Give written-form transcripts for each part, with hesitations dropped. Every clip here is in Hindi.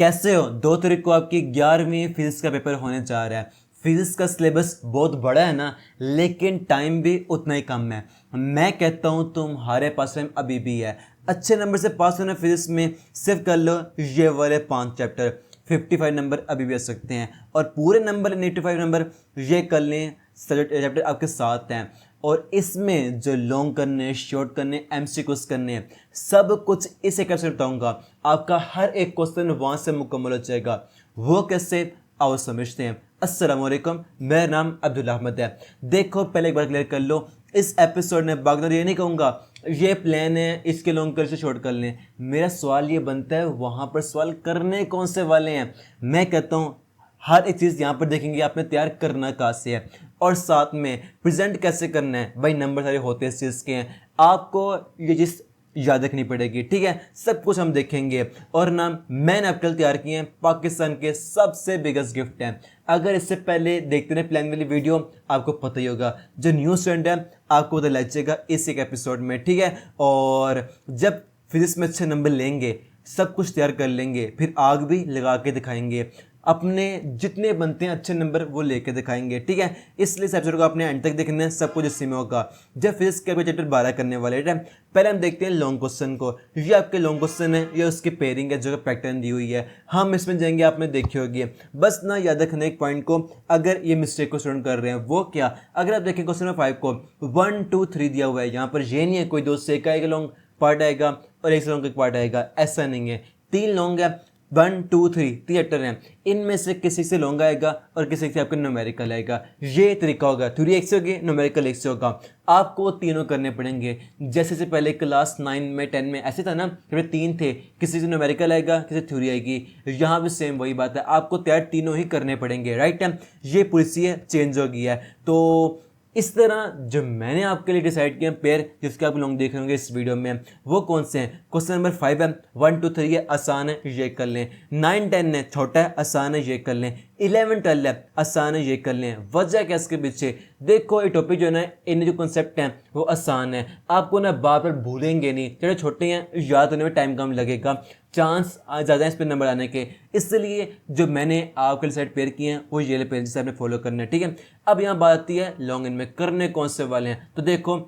कैसे हो? 2 तारीख को आपकी 11वीं फिजिक्स का पेपर होने जा रहा है। फिजिक्स का सिलेबस बहुत बड़ा है ना, लेकिन टाइम भी उतना ही कम है। मैं कहता हूँ तुम्हारे पास टाइम अभी भी है। अच्छे नंबर से पास होना फिजिक्स में सिर्फ कर लो ये वाले 5 चैप्टर, 55 नंबर अभी भी आ सकते हैं। और पूरे नंबर 85 नंबर ये कर लें, चैप्टर आपके साथ हैं। और इसमें जो लॉन्ग करने, शॉर्ट करने, एमसीक्यूज करने, सब कुछ इस एक से बताऊंगा। आपका हर एक क्वेश्चन वहां से मुकम्मल हो जाएगा। वो कैसे, आओ समझते हैं। अस्सलाम वालेकुम, मेरा नाम अब्दुल्ला अहमद है। देखो पहले एक बार क्लियर कर लो, इस एपिसोड में बागदार ये नहीं कहूँगा ये प्लान है इसके लॉन्ग कर से शॉर्ट कर लें। मेरा सवाल ये बनता है वहाँ पर सवाल करने कौन से वाले हैं। मैं कहता हूँ हर एक चीज़ यहाँ पर देखेंगे आपने तैयार करना कहाँ से है और साथ में प्रेजेंट कैसे करना है। भाई नंबर सारे होते हैं इस चीज़ के हैं, आपको ये चीज़ याद रखनी पड़ेगी, ठीक है। सब कुछ हम देखेंगे। और ना मैंने अब कल तैयार किए हैं पाकिस्तान के सबसे बिगेस्ट गिफ्ट हैं। अगर इससे पहले देखते रहे प्लान वाली वीडियो, आपको पता ही होगा जो न्यू स्टूडेंट है आपको पता लग जाएगा इस एक एपिसोड में, ठीक है। और जब फिजिक्स में अच्छे नंबर लेंगे, सब कुछ तैयार कर लेंगे, फिर आग भी लगा के दिखाएंगे, अपने जितने बनते हैं अच्छे नंबर वो लेके दिखाएंगे, ठीक है। इसलिए इस एपिसोड को आपने एंड तक देखना है, सब कुछ इसी में होगा। जब फिजिक्स के चैप्टर 12 करने वाले हैं, पहले हम देखते हैं लॉन्ग क्वेश्चन को। ये आपके लॉन्ग क्वेश्चन है, ये उसकी पेयरिंग है जो पैटर्न दी हुई है। हम इसमें जाएंगे, आपने देखी होगी। बस ना याद रखना एक पॉइंट को, अगर ये मिस्टेक को स्टूडेंट कर रहे हैं वो क्या, अगर आप देखें क्वेश्चन नंबर 5 को 1 2 3 दिया हुआ है, यहाँ पर ये नहीं है कोई 2 से 1 का एक लॉन्ग पार्ट आएगा और 1 से लॉन्ग का पार्ट आएगा, ऐसा नहीं है। 3 लॉन्ग है, 1 2 3 थिएटर हैं, इनमें से किसी से लॉन्ग आएगा और किसी से आपका न्यूमेरिकल आएगा। ये तरीका होगा, थ्योरी एक से होगी, न्यूमेरिकल एक से होगा। आपको तीनों करने पड़ेंगे। जैसे से पहले क्लास 9 में 10 में ऐसे था ना, फिर 3 थे, किसी से न्यूमेरिकल आएगा, किसी थ्योरी आएगी। यहाँ भी सेम वही बात है, आपको तैयार तीनों ही करने पड़ेंगे, राइट है। ये पूरी चेंज हो गई है। तो इस तरह जो मैंने आपके लिए डिसाइड किया पेयर जिसके आप लोग देख रहे होंगे इस वीडियो में, वो कौन से हैं। क्वेश्चन नंबर 5 है, 1 2 3 है, आसान है, ये कर लें। 9 10 है, छोटा है, आसान है, ये कर लें। 11 12 है, आसान है, ये कर लें। वजह क्या इसके पीछे, देखो ये टॉपिक जो है ना, इनमें जो कंसेप्ट हैं वो आसान है, आपको ना बार बार भूलेंगे नहीं। थोड़े छोटे हैं, याद होने में टाइम कम लगेगा, चांस ज़्यादा है इस पर नंबर आने के। इसलिए जो मैंने आपके लिए साइड पेयर किए हैं वो ये पेयर जिसे आपने फॉलो करना है, ठीक है। अब यहाँ बात आती है लॉन्ग इनमें करने कौन से वाले हैं। तो देखो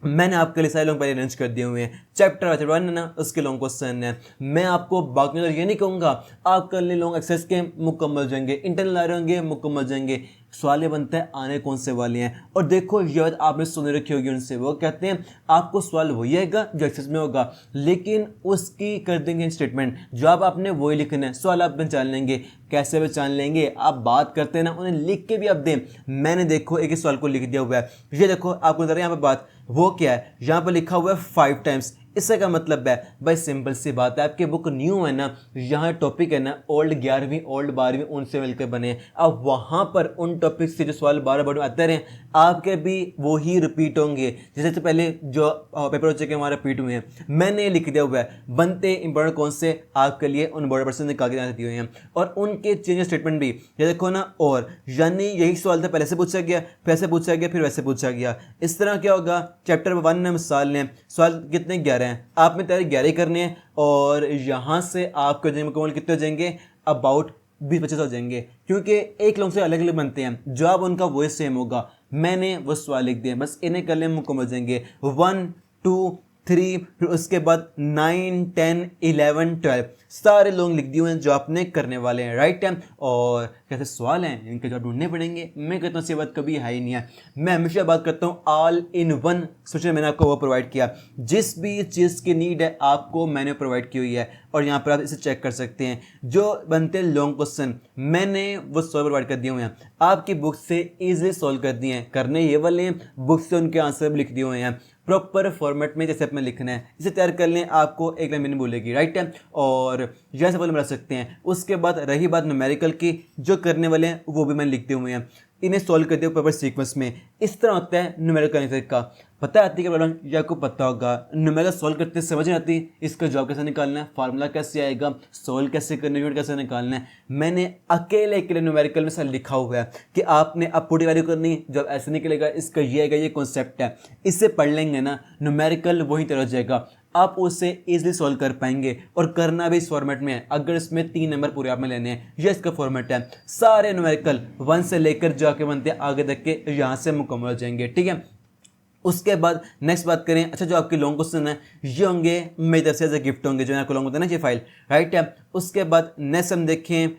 मैंने आपके लिए सारे लॉन्ग पहले अरेंज कर दिए हुए हैं। चैप्टर 1 है ना, उसके लॉन्ग क्वेश्चन है। मैं आपको बाकी ये नहीं कहूँगा आप कर ले लॉन्ग एक्सेस के मुकम्मल जाएंगे, इंटरनल आ रहे होंगे मुकम्मल जाएंगे। सवाल ये बनता है आने कौन से वाले हैं। और देखो ये बात आपने सुन रखी होगी उनसे, वो कहते हैं आपको सवाल वही आएगा जो एक्सेस में होगा, लेकिन उसकी कर देंगे स्टेटमेंट, जवाब आपने वही लिखना है। सवाल आप पहचान लेंगे, कैसे पहचान लेंगे, आप बात करते हैं ना उन्हें लिख के भी आप दें। मैंने देखो एक ही सवाल को लिख दिया हुआ है, ये देखो आपको नजर यहाँ पर बात, वो क्या है, यहाँ पर लिखा हुआ है 5 टाइम्स। इससे क्या मतलब है भाई, सिंपल सी बात है, आपकी बुक न्यू है ना, यहाँ टॉपिक है ना ओल्ड 11वीं ओल्ड 12वीं उनसे मिलकर बने। अब वहाँ पर उन टॉपिक से जो सवाल बार बार आते रहे, आपके भी वो ही रिपीट होंगे। जैसे तो पहले जो पेपर हो चुके हमारे रिपीट हुए हैं, मैंने लिख दिया हुआ है बनते इंपॉर्टेंट कौन से आपके लिए उन बड़े पर्सन निकाल के दिए हुए हैं, और उनके चेंज स्टेटमेंट भी ये देखो ना। और यानी यही सवाल था, पहले से पूछा गया, फिर ऐसे पूछा गया, फिर वैसे पूछा गया। इस तरह क्या होगा, चैप्टर 1 में मिसाल लें, सवाल कितने 11 हैं, आप में तैयारी 11 करने हैं, और यहाँ से आपके मुकम्मल कितने हो जाएंगे, अबाउट 20-25 हो जाएंगे, क्योंकि एक लोग से अलग अलग बनते हैं, जवाब उनका वही सेम होगा। मैंने वो सवाल लिख दिए, बस इन्हें कर ले मुकम्मल हो जाएंगे। 1 2 3, फिर उसके बाद 9 10 11 12 सारे लोग लिख दिए हुए हैं जो आपने करने वाले हैं, राइट टाइम। और कैसे सवाल हैं इनके जवाब ढूंढने पड़ेंगे। मैं कहता हूँ ये बात कभी है ही नहीं है। मैं हमेशा बात करता हूँ ऑल इन वन सोचने, मैंने आपको वो प्रोवाइड किया, जिस भी चीज़ की नीड है आपको मैंने प्रोवाइड की हुई है। और यहाँ पर आप इसे चेक कर सकते हैं, जो बनते हैं लॉन्ग क्वेश्चन मैंने वो सॉल्व प्रोवाइड कर दिए हुए हैं, आपकी बुक से ईजिली सॉल्व कर दिए हैं। करने ये वाले हैं, बुक से उनके आंसर भी लिख दिए हुए हैं प्रॉपर फॉर्मेट में, जैसे अपने लिखना है। इसे तैयार कर लें, आपको एक लाइन में नहीं बोलेगी, राइट है। और जैसे बोले बना सकते हैं। उसके बाद रही बात न्यूमेरिकल की, जो करने वाले हैं वो भी मैंने लिखते हुए हैं, इन्हें सॉल्व करते हुए प्रॉपर सीक्वेंस में। इस तरह होता है न्यूमेरिकल का। पता आती है प्रॉब्लम, या आपको पता होगा न्यूमेरिकल सॉल्व करते समझ नहीं आती, इसका जवाब कैसे निकालना है, फार्मूला कैसे आएगा, सॉल्व कैसे करना है, यूनिट कैसे निकालना है। मैंने अकेले न्यूमेरिकल में सब लिखा हुआ है कि आपने अब पुट वैल्यू करनी, जब ऐसे निकलेगा इसका ये आएगा, ये कॉन्सेप्ट है, इससे पढ़ लेंगे ना न्यूमेरिकल वही तरह हो जाएगा। आप उसे इजीली सॉल्व कर पाएंगे और करना भी इस फॉर्मेट में है। अगर इसमें 3 नंबर पूरे आप में लेने हैं, ये इसका फॉर्मेट है। सारे न्यूमेरिकल 1 से लेकर जाके बनते हैं आगे तक के, यहाँ से मुकम्मल हो जाएंगे। ठीक है, उसके बाद नेक्स्ट बात करें, अच्छा जो आपके लॉन्ग क्वेश्चन है ये होंगे मेरी तरफ से एज ए गिफ्ट होंगे, जो आपको लॉन्ग होता है ना ये फाइल, राइट है। उसके बाद नेक्स्ट हम देखें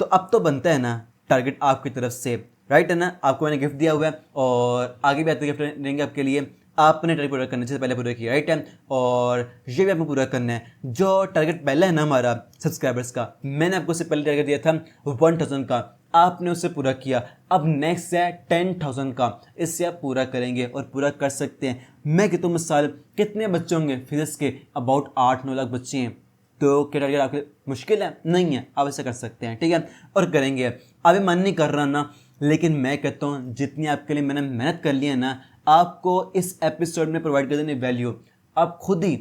तो अब तो बनता है ना टारगेट आपकी तरफ से, राइट है ना, आपको मैंने गिफ्ट दिया हुआ है और आगे भी आते गिफ्ट देंगे आपके लिए। आपने टारगेट पूरा करना से पहले पूरा किया, राइट है, और ये भी आपको पूरा करना है। जो टारगेट पहला है ना हमारा सब्सक्राइबर्स का, मैंने आपको उससे पहले टारगेट दिया था 1000 का, आपने उससे पूरा किया। अब नेक्स्ट है 10,000 का, इससे आप पूरा करेंगे और पूरा कर सकते हैं। मैं कहता हूँ मिसाल कितने बच्चे होंगे फिजिक्स के, अबाउट 8-9 लाख बच्चे हैं, तो क्या टारगेट आपके मुश्किल है? नहीं है, आप ऐसे कर सकते हैं। ठीक है, और करेंगे। अभी मन नहीं कर रहा ना, लेकिन मैं कहता हूँ जितनी आपके लिए मैंने मेहनत कर ली है ना, आपको इस एपिसोड में प्रोवाइड कर देनी वैल्यू, आप खुद ही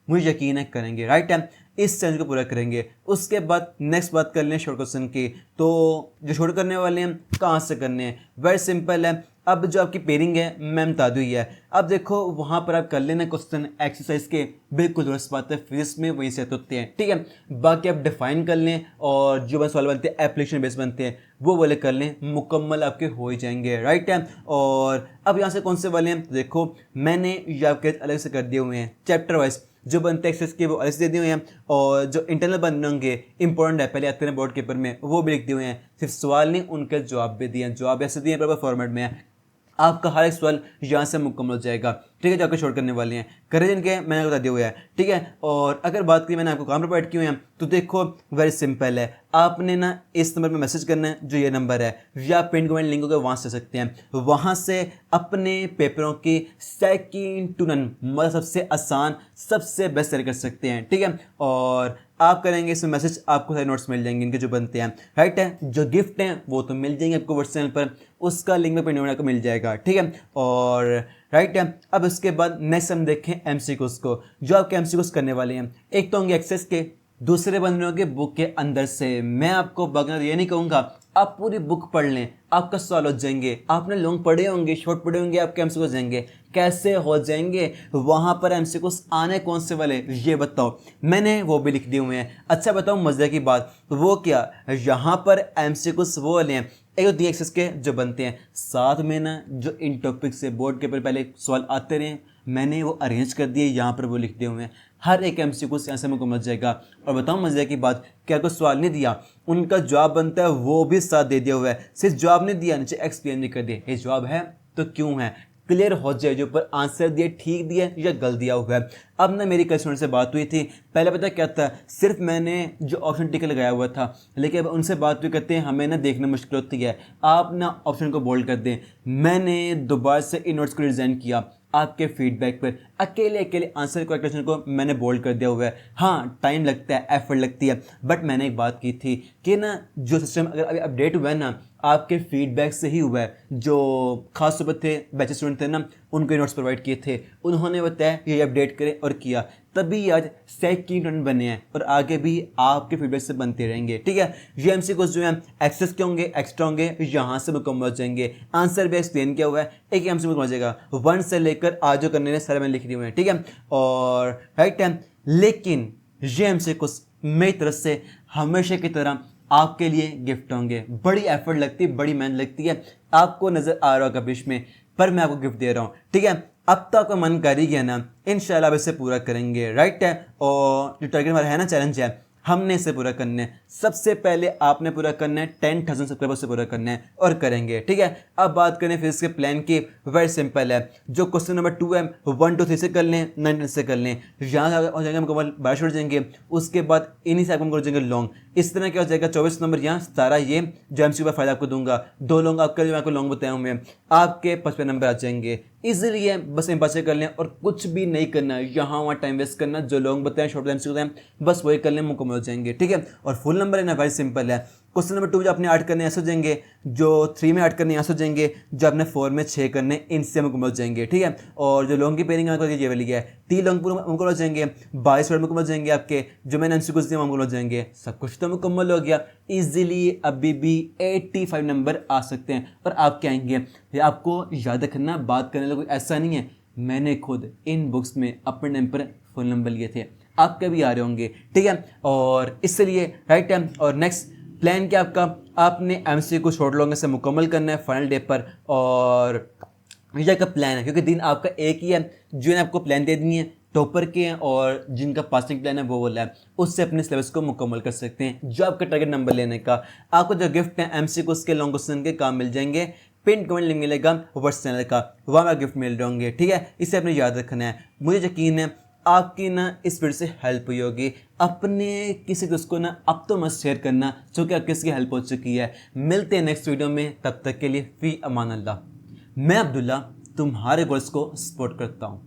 मुझे यकीन है करेंगे, राइट है, इस चैलेंज को पूरा करेंगे। उसके बाद नेक्स्ट बात कर लें शॉर्ट क्वेश्चन की, तो जो शॉर्ट करने वाले हैं कहाँ से करने हैं, वेरी सिंपल है। अब जो आपकी पेयरिंग है मैम बता दी है, अब देखो वहाँ पर आप कर लेना क्वेश्चन एक्सरसाइज के, बिल्कुल दुरुस्त बात है, फिजिक्स में वही सेट होते हैं। ठीक है, बाकी आप डिफाइन कर लें और जो बस सवाल बनते हैं एप्लीकेशन बेस बनते हैं वो वाले कर लें, मुकम्मल आपके हो ही जाएंगे, राइट है। और अब यहाँ से कौन से वाले हैं देखो, मैंने ये आपके अलग से कर दिए हुए हैं चैप्टर वाइज, जो बनते हैं एक्सेस के वो अलग से दे दिए हुए हैं, और जो इंटरनल बनने होंगे इंपॉर्टेंट है पहले आते हैं बोर्ड पेपर में, वो भी लिख दिए हुए हैं। सिर्फ सवाल नहीं, उनके जवाब भी दिए हैं, जवाब ऐसे दिए प्रॉपर फॉर्मेट में है, आपका हर एक सवाल यहाँ से मुकम्मल हो जाएगा। ठीक है, जो आपको शॉर्ट करने वाले हैं करें जिनके मैंने बता दिया हुआ है। ठीक है, और अगर बात की मैंने आपको काम प्रोवाइड किए हैं, तो देखो वेरी सिंपल है, आपने ना इस नंबर पे मैसेज करना है, जो ये नंबर है, या पिन कमेंट लिंक होकर वहाँ से सकते हैं, वहाँ से अपने पेपरों की सेकंड टू नन, मतलब सबसे आसान सबसे बेस्ट तरीके कर सकते हैं। ठीक है, और आप करेंगे इसमें मैसेज, आपको सारे नोट्स मिल जाएंगे इनके जो बनते हैं, राइट है। जो गिफ्ट हैं वो तो मिल जाएंगे आपको व्हाट्सएप पर, उसका लिंक में पिन को मिल जाएगा। ठीक है, और राइट है। अब उसके बाद नेक्स्ट हम देखें एमसीक्यूज को, जो आपके एमसीक्यूज करने वाले हैं, एक तो होंगे एक्सेस के, दूसरे बन रहे होंगे बुक के अंदर से। मैं आपको बगैर ये नहीं कहूँगा आप पूरी बुक पढ़ लें, आपका सवाल हो जाएंगे, आपने लॉन्ग पढ़े होंगे, शॉर्ट पढ़े होंगे, आपके एमसीक्यूज जाएंगे, कैसे हो जाएंगे, वहाँ पर एमसीक्यूज आने कौन से वाले ये बताओ, मैंने वो भी लिख दिए हुए हैं। अच्छा बताओ मजे की बात, वो क्या, यहाँ पर एमसीक्यूज वो वाले हैं, एक तो दी एक्सेस के जो बनते हैं, साथ में ना जो इन टॉपिक से बोर्ड के पहले सवाल आते रहे, मैंने वो अरेंज कर दिए, यहाँ पर वो लिख दिए हुए हैं। हर एक एमसीक्यू यहाँ से मुझको मच जाएगा। और बताऊँ मजे की बात, क्या कोई सवाल नहीं दिया, उनका जवाब बनता है वो भी साथ दे दिया हुआ है, सिर्फ जवाब नहीं दिया, नीचे एक्सप्लेन भी कर दिया, ये जवाब है तो क्यों है, क्लियर हो जाए जो ऊपर आंसर दिए ठीक दिया या गलत दिया हुआ है। अब ना मेरी कई स्टूडेंट से बात हुई थी, पहले पता क्या था, सिर्फ मैंने जो ऑप्शन टिक लगाया हुआ था, लेकिन अब उनसे बात भी करते हैं, हमें ना देखना मुश्किल होती है, आप ना ऑप्शन को बोल्ड कर दें। मैंने दोबारा से इन नोट्स को डिज़ाइन किया आपके फीडबैक पर, अकेले अकेले आंसर क्वेश्चन को मैंने बोल्ड कर दिया हुआ है। हाँ टाइम लगता है, एफर्ट लगती है, बट मैंने एक बात की थी कि ना जो सिस्टम अगर अभी अपडेट हुआ है ना, आपके फीडबैक से ही हुआ है। जो खास तौर पर थे बैच स्टूडेंट थे ना, उनको नोट्स प्रोवाइड किए थे, उन्होंने बताया ये अपडेट करें और किया, तभी आज सेकंड बने हैं और आगे भी आपके फीडबैक से बनते रहेंगे। ठीक है, ये एमसीक्यूज जो हैं एक्सेस के होंगे, एक्स्ट्रा होंगे, यहाँ से मुकम्मल हो जाएंगे। आंसर भी एक्सप्लेन किया हुआ है, एक एमसीक्यू हो जाएगा, 1 से लेकर आज जो करने सारे मैंने लिख दिए हुए हैं। ठीक है, और राइट है, लेकिन ये एमसीक्यूज मेरी तरफ से हमेशा की तरह आपके लिए गिफ्ट होंगे। बड़ी एफर्ट लगती है, बड़ी मेहनत लगती है, आपको नज़र आ रहा होगा बीच में, पर मैं आपको गिफ्ट दे रहा हूँ। ठीक है, अब तो आपका मन कर ही गया ना, इंशाल्लाह इसे पूरा करेंगे, राइट है। और जो टारगेट हमारा है ना, चैलेंज है, हमने इसे पूरा करना है। सबसे पहले आपने पूरा करना है 10,000 सब्सक्राइबर्स से पूरा करना है और करेंगे। ठीक है, अब बात करें फिर इसके प्लान की, वेरी सिंपल है। जो क्वेश्चन नंबर 2 है 1 2 3 से कर लें, 9 से कर लें, यहाँ हो जाएंगे मुकम्मल 12 छोड़ जाएंगे, उसके बाद इन्हीं से आपको कर जाएंगे लॉन्ग। इस तरह क्या हो जाएगा 24 नंबर यहाँ 17 ये जो एमसीक्यू का फायदा आपको दूंगा, 2 लॉन्ग आपका जो मैं आपको लॉन्ग बताया हूँ मैं, आपके 55 नंबर आ जाएंगे। इजीली है, बस इन बातें कर लें और कुछ भी नहीं करना, यहाँ वहाँ टाइम वेस्ट करना, जो लॉन्ग बताएं शॉर्ट एमसीक्यू हैं बस वही कर लें, मुकम्मल हो जाएंगे। ठीक है, और फुल नंबर है ना, वेरी सिंपल है। क्वेश्चन नंबर 2 जो आपने 8 करने ऐसे हो जाएंगे, जो 3 में 8 करने ऐसे हो जाएंगे, जो आपने 4 में 6 करने इनसे मुकम्मल हो जाएंगे। ठीक है, और जो लॉन्ग की पेयरिंग ये वाली है, 3 लॉन्ग पूरा मुकम्मल हो जाएंगे, 22 वर्ड मुकम्मल हो जाएंगे आपके, जो मैंने एमसीक्यूज दिए मुकम्मल हो जाएंगे, सब कुछ तो मुकम्मल हो गया। इजीली अभी भी 85 नंबर आ सकते हैं और आप क्या आएंगे। आपको याद रखना, बात करने का कोई ऐसा नहीं है, मैंने खुद इन बुक्स में अपने टाइम पर फ़ोन नंबर लिए थे, आपके भी आ रहे होंगे, ठीक है। और इसलिए राइट है। और नेक्स्ट प्लान क्या आपका, आपने एमसीक्यू को शॉर्ट लॉन्ग से मुकम्मल करना है फाइनल डे पर। और ये का प्लान है क्योंकि दिन आपका एक ही है, जो ने आपको प्लान दे दी है टॉपर के हैं और जिनका पासिंग प्लान है वो वाला है, उससे अपने सिलेबस को मुकम्मल कर सकते हैं। जो आपका टारगेट नंबर लेने का, आपको जो गिफ्ट है एमसीक्यू के लॉन्ग क्वेश्चन के काम मिल जाएंगे, पिन कमेंट लिंक मिलेगा व्हाट्स चैनल का, वहाँ में गिफ्ट मिल रहे होंगे, ठीक है। इसे अपने याद रखना है। मुझे यकीन है आपकी ना इस वीडियो से हेल्प हुई होगी। अपने किसी दोस्त को ना अब तो मत शेयर करना जो कि आपकी इसकी हेल्प हो चुकी है। मिलते हैं नेक्स्ट वीडियो में, तब तक के लिए फी अमान अल्लाह। मैं अब्दुल्ला तुम्हारे गोल्स को सपोर्ट करता हूँ।